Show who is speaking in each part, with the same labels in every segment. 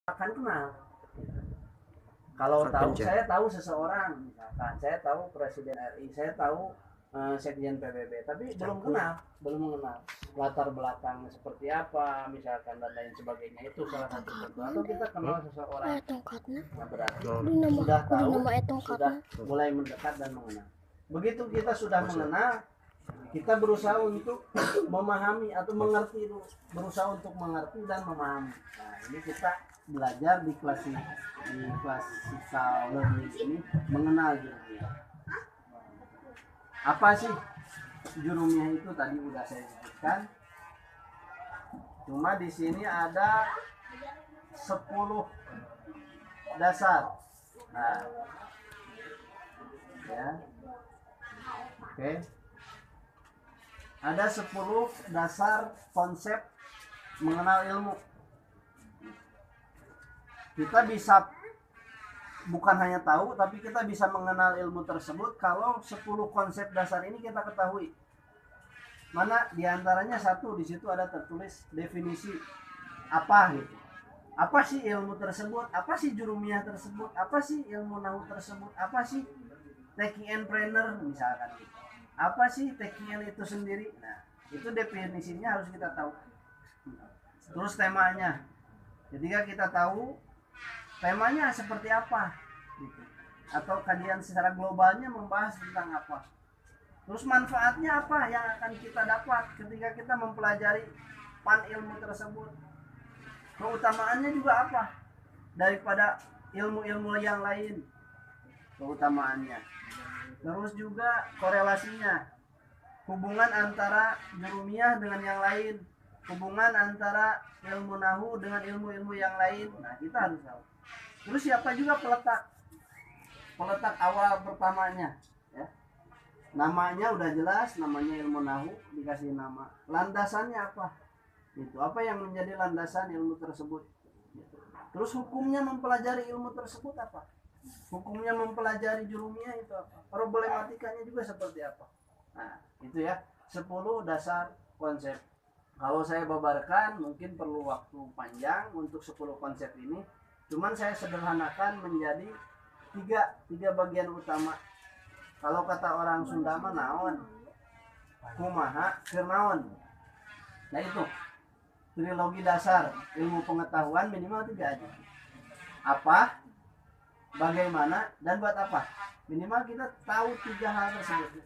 Speaker 1: akan kenal. Kalau tahu, saya tahu seseorang, misalkan saya tahu Presiden RI, saya tahu Sekjen PBB, tapi belum kenal, belum mengenal latar belakangnya seperti apa, misalkan dan lain sebagainya, itu salah satu contoh. Atau kita kenal seseorang, nah berarti sudah tahu, sudah mulai mendekat dan mengenal. Begitu kita sudah mengenal, kita berusaha untuk memahami atau mengerti itu, berusaha untuk mengerti dan memahami. Nah, ini kita belajar di classical learning ini mengenal jurumiyah. Apa sih jurumiyah itu tadi udah saya sebutkan. Cuma di sini ada 10 dasar. Nah, ya. Oke. Ada 10 dasar konsep mengenal ilmu. Kita bisa bukan hanya tahu, tapi kita bisa mengenal ilmu tersebut kalau 10 konsep dasar ini kita ketahui. Mana diantaranya satu, di situ ada tertulis definisi apa gitu. Apa sih ilmu tersebut? Apa sih jurumiyah tersebut? Apa sih ilmu nahu tersebut? Apa sih TKN trainer misalkan gitu. Apa sih TKN itu sendiri? Nah, itu definisinya harus kita tahu. Terus temanya. Ketika kita tahu temanya seperti apa gitu. Atau kajian secara globalnya membahas tentang apa, terus manfaatnya apa yang akan kita dapat ketika kita mempelajari ilmu tersebut, keutamaannya juga apa daripada ilmu-ilmu yang lain, keutamaannya, terus juga korelasinya, hubungan antara jurumiyah dengan yang lain, hubungan antara ilmu nahu dengan ilmu-ilmu yang lain. Nah, kita harus tahu. Terus siapa juga peletak awal pertamanya, ya. Namanya udah jelas, namanya ilmu nahu, dikasih nama. Landasannya apa? Itu apa yang menjadi landasan ilmu tersebut. Terus hukumnya mempelajari ilmu tersebut apa? Hukumnya mempelajari jurumiyah itu apa? Problematikanya juga seperti apa? Nah, itu ya, 10 dasar konsep. Kalau saya babarkan mungkin perlu waktu panjang untuk 10 konsep ini. Cuman saya sederhanakan menjadi tiga bagian utama. Kalau kata orang Sunda mah naon, kumaha keur naon. Nah itu trilogi dasar ilmu pengetahuan minimal 3 aja. Apa, bagaimana, dan buat apa. Minimal kita tahu 3 hal tersebut.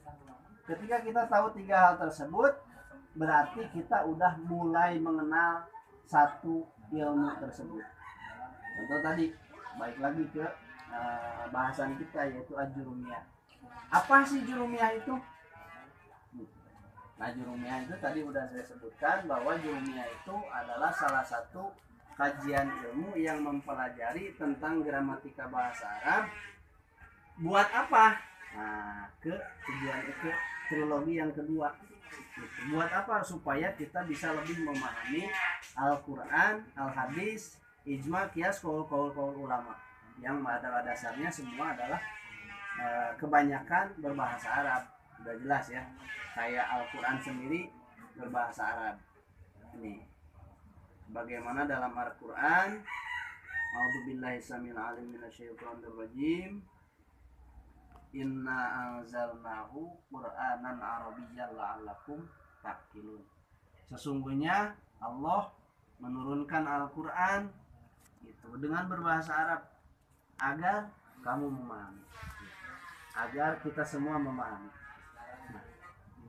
Speaker 1: Ketika kita tahu 3 hal tersebut, berarti kita udah mulai mengenal satu ilmu tersebut. Contoh tadi, baik lagi ke bahasan kita, yaitu jurumiyah. Apa sih jurumiyah itu? Nah, jurumiyah itu tadi udah saya sebutkan bahwa jurumiyah itu adalah salah satu kajian ilmu yang mempelajari tentang gramatika bahasa Arab. Buat apa? Nah, ke tujuan itu trilogi yang kedua. Buat apa? Supaya kita bisa lebih memahami Al-Quran, Al-Hadis, ijma, kias, kaul ulama, yang pada dasarnya semua adalah kebanyakan berbahasa Arab. Udah jelas ya, kayak Al-Quran sendiri berbahasa Arab. Ini bagaimana dalam Al-Quran, a'udzubillahi samil alim minasyaitonir rajim, inna anzalnahu qur'anan arabiyyan la'allakum taqilun. Sesungguhnya Allah menurunkan Al-Quran itu dengan berbahasa Arab agar kamu memahami, agar kita semua memahami. Nah,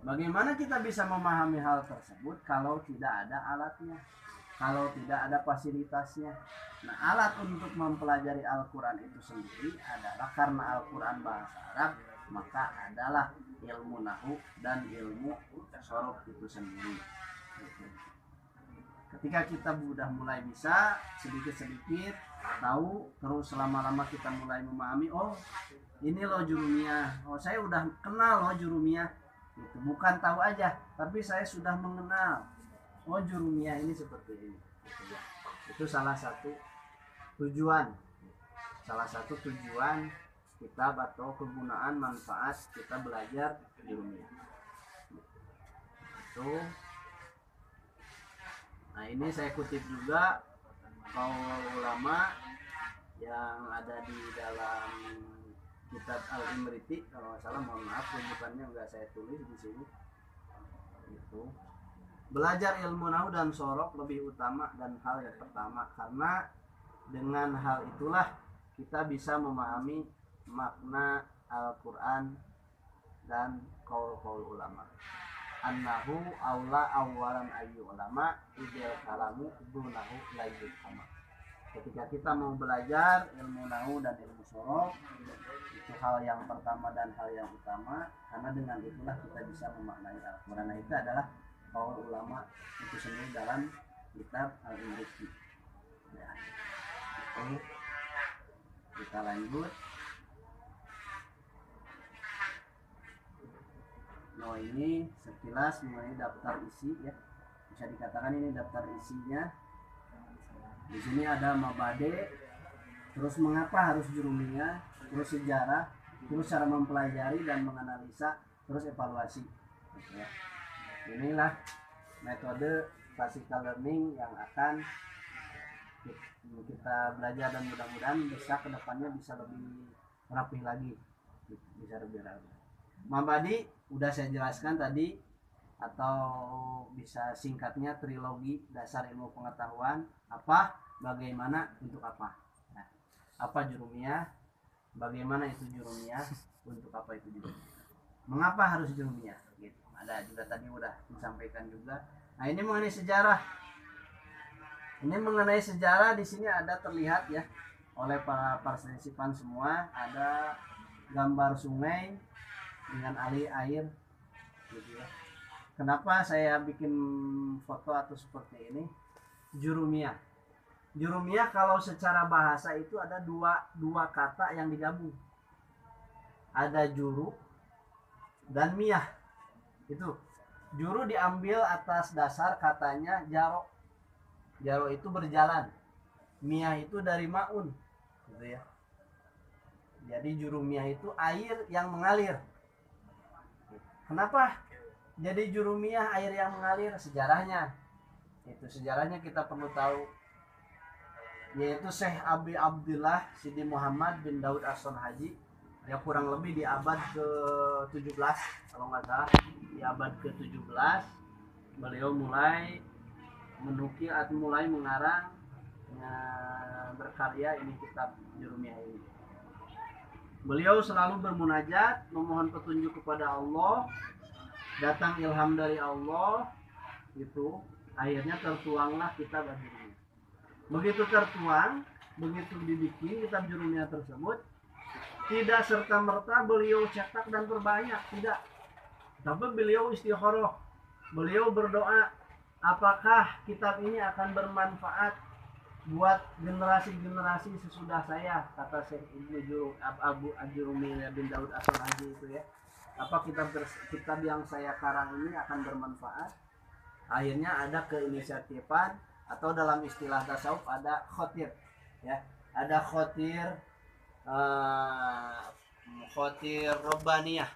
Speaker 1: bagaimana kita bisa memahami hal tersebut kalau tidak ada alatnya, kalau tidak ada fasilitasnya? Nah, alat untuk mempelajari Al-Quran itu sendiri adalah karena Al-Quran bahasa Arab, maka adalah ilmu nahu dan ilmu sorof itu sendiri. Ketika kita sudah mulai bisa sedikit-sedikit tahu, terus lama-lama kita mulai memahami, oh ini loh jurumiyah, oh saya udah kenal loh jurumiyah, itu bukan tahu aja, tapi saya sudah mengenal, oh jurumiyah ini seperti ini. Itu salah satu tujuan kitab atau kegunaan manfaat kita belajar jurumiyah itu. Nah, ini saya kutip juga kaul ulama Ulama yang ada di dalam kitab Al-Imriti kalau nggak salah, mohon maaf rujukannya nggak saya tulis di sini. Itu belajar ilmu nahwu dan sorok lebih utama dan hal yang pertama, karena dengan hal itulah kita bisa memahami makna Al-Quran dan qaul-qaul ulama. Annahu aula awalan ayu ulama idil kalamu dunahu layyul sama. Ketika kita mau belajar ilmu nahwu dan ilmu sorok, itu hal yang pertama dan hal yang utama, karena dengan itulah kita bisa memaknai Al-Quran. Nah, itu adalah qaul ulama itu sendiri dalam kitab Al-Imriti. Ya. Oke. Kita lanjut. Nah, ini sekilas mengenai daftar isi ya. Bisa dikatakan ini daftar isinya. Di sini ada mabade, terus mengapa harus jurumiyah, terus sejarah, terus cara mempelajari dan menganalisa, terus evaluasi. Gitu ya. Inilah metode classical learning yang akan kita belajar dan mudah-mudahan bisa kedepannya bisa lebih rapi lagi, bisa lebih rapi. Mabadi udah saya jelaskan tadi, atau bisa singkatnya trilogi dasar ilmu pengetahuan, apa, bagaimana, untuk apa. Nah, apa jurumiyah, bagaimana itu jurumiyah, untuk apa itu jurumiyah, mengapa harus jurumiyah gitu. Ada juga tadi udah disampaikan juga. Nah, ini mengenai sejarah. Ini mengenai sejarah di sini ada terlihat ya oleh para partisipan semua, ada gambar sungai dengan alih air gitu ya. Kenapa saya bikin foto atau seperti ini? Jurumiyah. Jurumiyah kalau secara bahasa itu ada dua kata yang digabung. Ada juru dan miyah. Itu juru diambil atas dasar katanya jaro. Jaro itu berjalan. Miyah itu dari maun, gitu ya. Jadi jurumiyah itu air yang mengalir. Kenapa jadi jurumiyah air yang mengalir? Sejarahnya. Itu sejarahnya kita perlu tahu. Yaitu Syekh Abi Abdullah Sidi Muhammad bin Daud As-Sonhaji, ya kurang lebih di abad ke-17 kalau nggak salah, di abad ke-17 beliau mulai menukil atau mulai mengarang berkarya ini kitab jurumiyah ini. Beliau selalu bermunajat, memohon petunjuk kepada Allah, datang ilham dari Allah, itu akhirnya tertuanglah kitab jurumiyah. Begitu tertuang, begitu dibikin kitab jurumiyah tersebut, tidak serta-merta beliau cetak dan perbanyak, tidak. Tapi beliau istikharah, beliau berdoa, apakah kitab ini akan bermanfaat buat generasi-generasi sesudah saya, kata Syekh Ibnu Abu Ajurumi bin Daud As-Sonhaji itu ya. Apa kitab yang saya karang ini akan bermanfaat? Akhirnya ada keinisiatifan, atau dalam istilah tasawuf ada khotir ya. Ada khotir robbaniyah,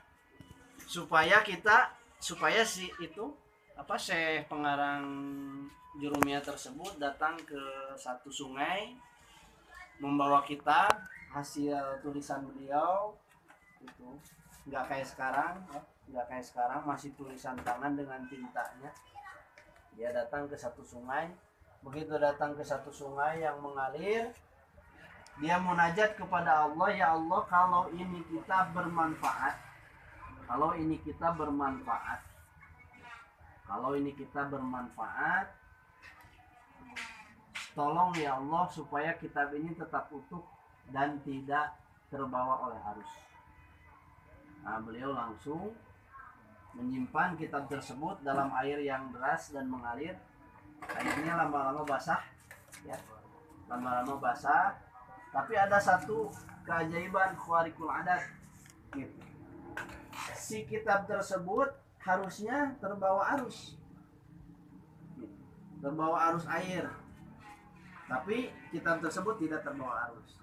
Speaker 1: supaya si itu Syekh pengarang jurumiyah tersebut datang ke satu sungai, membawa kitab hasil tulisan beliau. Itu nggak kayak sekarang, masih tulisan tangan dengan tintanya. Dia datang ke satu sungai. Begitu datang ke satu sungai yang mengalir, dia munajat kepada Allah, ya Allah, kalau ini kita bermanfaat, tolong ya Allah supaya kitab ini tetap utuh dan tidak terbawa oleh arus. Nah, beliau langsung menyimpan kitab tersebut dalam air yang deras dan mengalir. Airnya lama-lama basah ya. Tapi ada satu keajaiban khawariqul adat gitu. Si kitab tersebut harusnya terbawa arus air, tapi kitab tersebut tidak terbawa arus.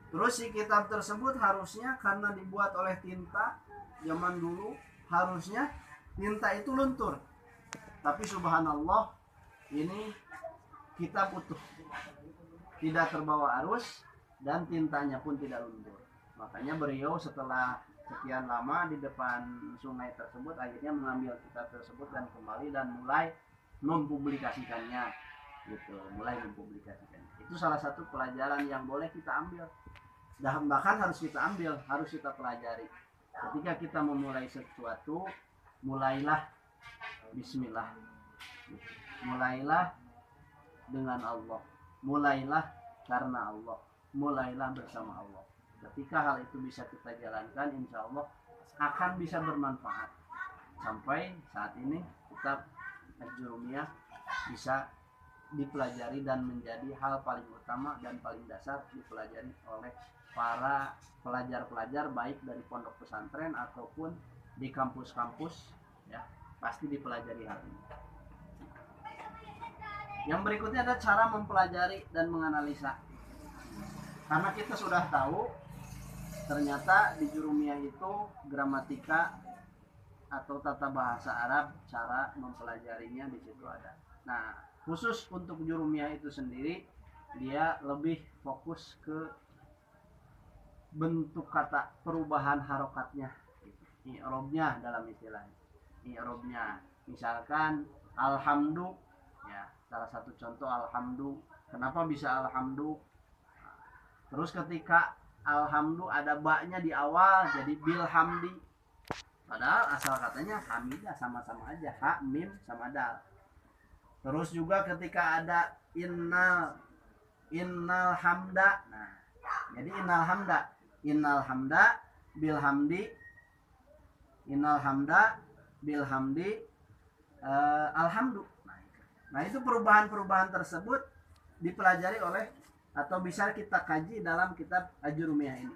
Speaker 1: Terus si kitab tersebut harusnya karena dibuat oleh tinta zaman dulu, harusnya tinta itu luntur, tapi subhanallah ini kitab utuh. tidak terbawa arus, dan tintanya pun tidak luntur. Makanya beliau setelah sekian lama di depan sungai tersebut akhirnya mengambil kitab tersebut dan kembali dan mulai mempublikasikannya gitu, itu salah satu pelajaran yang boleh kita ambil, dan bahkan harus kita ambil, harus kita pelajari. Ketika kita memulai sesuatu, mulailah bismillah, mulailah dengan Allah, mulailah karena Allah, mulailah bersama Allah. Ketika hal itu bisa kita jalankan, insya Allah akan bisa bermanfaat. Sampai saat ini kitab Al-Jurumiyah bisa dipelajari dan menjadi hal paling utama dan paling dasar dipelajari oleh para pelajar-pelajar baik dari pondok pesantren ataupun di kampus-kampus, ya pasti dipelajari hal ini. Yang berikutnya adalah cara mempelajari dan menganalisa. Karena kita sudah tahu ternyata di Jurumiyah itu gramatika atau tata bahasa Arab, cara mempelajarinya di situ ada. Nah, khusus untuk Jurumiyah itu sendiri, dia lebih fokus ke bentuk kata, perubahan harokatnya, i'robnya dalam istilahnya. I'robnya, misalkan alhamdu, ya salah satu contoh alhamdu. Kenapa bisa alhamdu? Terus ketika alhamdu ada baknya di awal jadi bilhamdi. Padahal asal katanya hamidah, sama-sama aja, ha mim sama dal. Terus juga ketika ada innal hamda. Nah, jadi innal hamda bilhamdi, innal hamda bilhamdi alhamdu. Nah, itu perubahan-perubahan tersebut dipelajari oleh atau bisa kita kaji dalam kitab Al-Jurumiyah ini.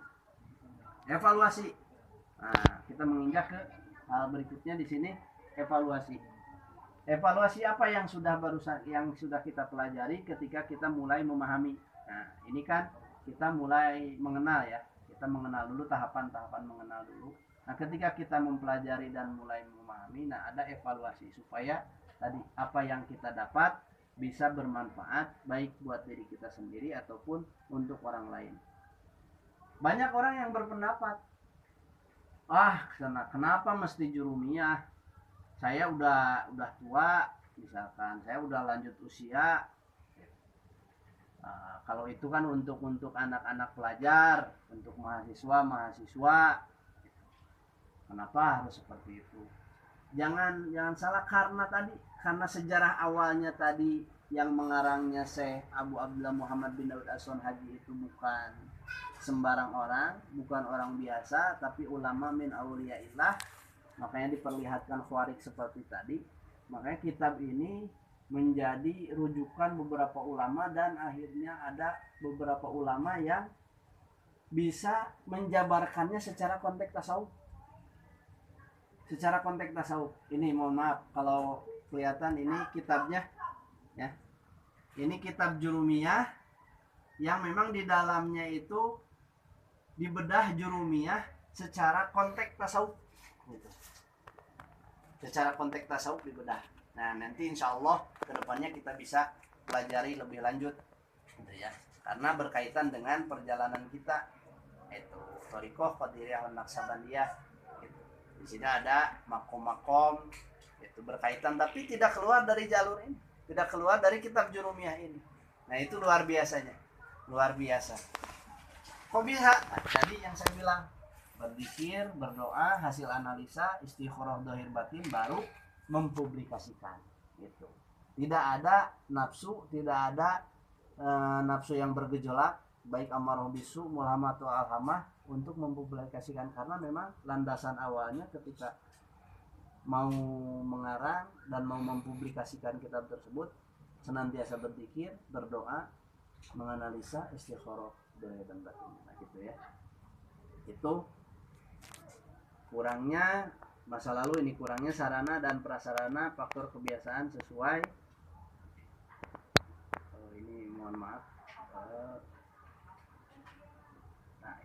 Speaker 1: Evaluasi. Nah, kita menginjak ke hal berikutnya di sini, evaluasi. Evaluasi apa yang sudah kita pelajari ketika kita mulai memahami. Nah, ini kan kita mulai mengenal ya. Kita mengenal dulu, tahapan-tahapan mengenal dulu. Nah, ketika kita mempelajari dan mulai memahami, nah ada evaluasi supaya tadi apa yang kita dapat bisa bermanfaat baik buat diri kita sendiri ataupun untuk orang lain. Banyak orang yang berpendapat, kenapa mesti Jurumiyah? Saya udah tua, misalkan saya udah lanjut usia. Kalau itu kan untuk anak-anak pelajar, untuk mahasiswa, kenapa harus seperti itu? Jangan salah, karena sejarah awalnya tadi yang mengarangnya Syekh Abu Abdullah Muhammad bin Daud As-Sonhaji itu bukan sembarang orang, bukan orang biasa, tapi ulama min auliyaillah. Makanya diperlihatkan khawarik seperti tadi. Makanya kitab ini menjadi rujukan beberapa ulama, dan akhirnya ada beberapa ulama yang bisa menjabarkannya secara konteks tasawuf. Ini mohon maaf kalau kelihatan ini kitabnya ya. Ini kitab Jurumiyah yang memang di dalamnya itu dibedah Jurumiyah secara konteks tasawuf gitu. Secara konteks tasawuf dibedah. Nah, nanti insya Allah kedepannya kita bisa pelajari lebih lanjut gitu ya. Karena berkaitan dengan perjalanan kita, itu Thariqah Qadiriyah dan Naqsabandiyah. Di sini ada makom-makom itu berkaitan, tapi tidak keluar dari jalur ini, tidak keluar dari kitab Jurumiyah ini. Nah, itu luar biasanya, luar biasa. Kok bisa? Nah, jadi yang saya bilang, berzikir, berdoa, hasil analisa, istikharah zahir batin, baru mempublikasikan gitu. Tidak ada nafsu, tidak ada nafsu yang bergejolak, baik amarah bisu, mulhamah atau alhamah, untuk mempublikasikan. Karena memang landasan awalnya ketika mau mengarang dan mau mempublikasikan kitab tersebut senantiasa berzikir, berdoa, menganalisa, istikharah zahir dan batin. Nah, gitu ya. Itu kurangnya masa lalu, ini kurangnya sarana dan prasarana, faktor kebiasaan sesuai. Ini mohon maaf. Nah,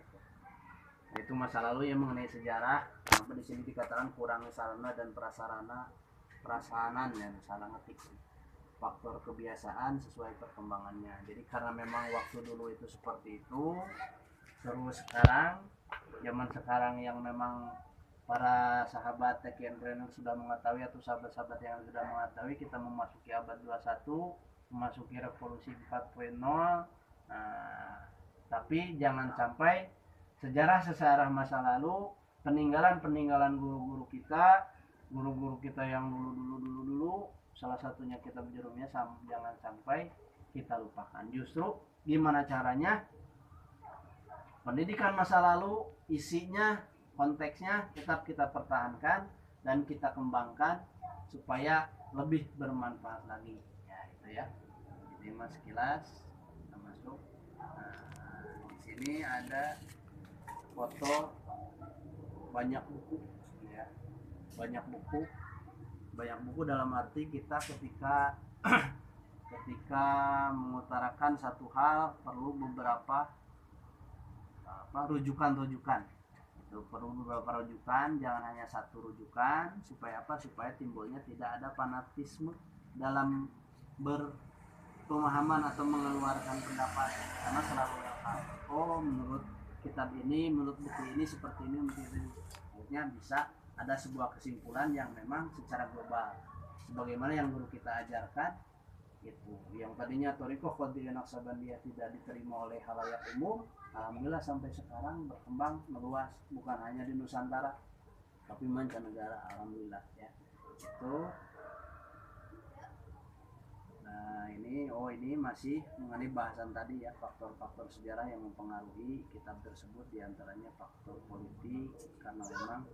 Speaker 1: itu masa lalu yang mengenai sejarah. Kenapa di sini dikatakan kurangnya sarana dan prasarana, prasarana yang salah ngetik. faktor kebiasaan sesuai perkembangannya. Jadi karena memang waktu dulu itu seperti itu, terus sekarang zaman sekarang yang memang para sahabat tech entrepreneur sudah mengetahui, atau sahabat-sahabat yang sudah mengetahui, kita memasuki abad 21, memasuki revolusi 4.0. Nah, tapi jangan sampai sejarah masa lalu, peninggalan guru-guru kita yang dulu, salah satunya kitab Jurumiyah, jangan sampai kita lupakan. Justru gimana caranya pendidikan masa lalu, isinya, konteksnya tetap kita pertahankan dan kita kembangkan supaya lebih bermanfaat lagi. Ya itu ya. Ini mas sekilas kita masuk. Nah, di sini ada foto banyak buku, ya. Banyak buku dalam arti kita ketika mengutarakan satu hal perlu beberapa rujukan, itu perlu beberapa rujukan, jangan hanya satu rujukan. Supaya timbulnya tidak ada fanatisme dalam berpemahaman atau mengeluarkan pendapat, karena selalu menurut kitab ini, menurut buku ini seperti ini, maksudnya bisa ada sebuah kesimpulan yang memang secara global sebagaimana yang guru kita ajarkan. Itu yang tadinya Thoriko Qadiriyah Naqsabandiyah tidak diterima oleh halayak umum, alhamdulillah sampai sekarang berkembang meluas, bukan hanya di Nusantara tapi mancanegara, alhamdulillah ya. Itu nah ini masih mengenai bahasan tadi ya, faktor-faktor sejarah yang mempengaruhi kitab tersebut, diantaranya faktor politik karena memang,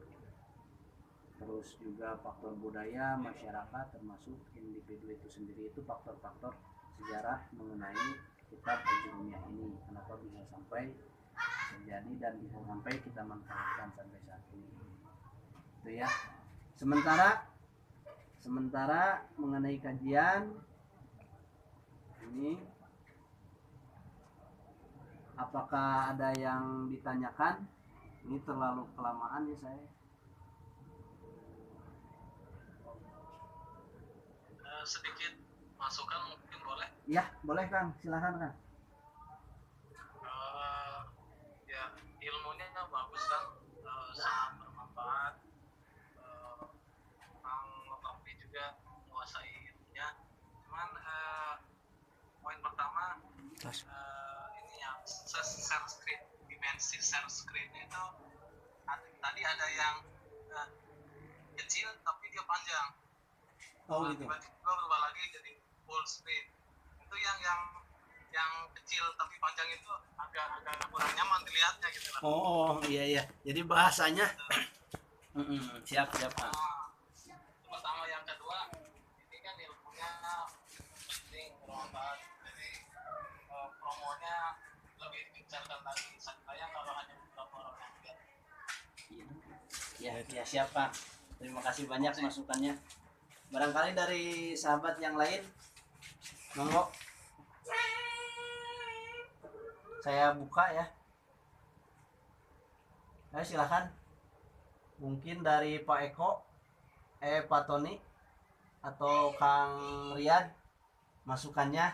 Speaker 1: terus juga faktor budaya masyarakat termasuk individu itu sendiri. Itu faktor-faktor sejarah mengenai kitab Jurumiyah ini, kenapa bisa sampai terjadi dan bisa sampai kita manfaatkan sampai saat ini. Itu ya. Sementara mengenai kajian ini, apakah ada yang ditanyakan? Ini terlalu kelamaan ya saya.
Speaker 2: Sedikit masukan mungkin boleh?
Speaker 1: Ya boleh Kang, silakan Kang.
Speaker 2: Ya ilmunya bagus kan, sangat bermanfaat. Kang Nokrofi juga menguasai ilmunya. Cuman poin pertama, ini yang share screen, dimensi share screen itu tadi ada yang kecil tapi dia panjang.
Speaker 1: Oh gitu.
Speaker 2: Tiba-tiba berubah lagi jadi full screen. Itu yang kecil tapi panjang itu agak kurang nyaman dilihatnya gitu lah.
Speaker 1: Oh iya. Jadi bahasanya siap.
Speaker 2: Pertama, yang kedua, ini kan ilmunya penting, bermanfaat. Jadi promonya lebih digencarkan lagi. Sayang kalau hanya beberapa orang yang lihat.
Speaker 1: Ya siap Pak. Terima kasih banyak masukannya. Barangkali dari sahabat yang lain, monggo. Saya buka ya. Ayo silakan. Mungkin dari Pak Eko, Pak Tony, atau Kang Riyad, masukannya.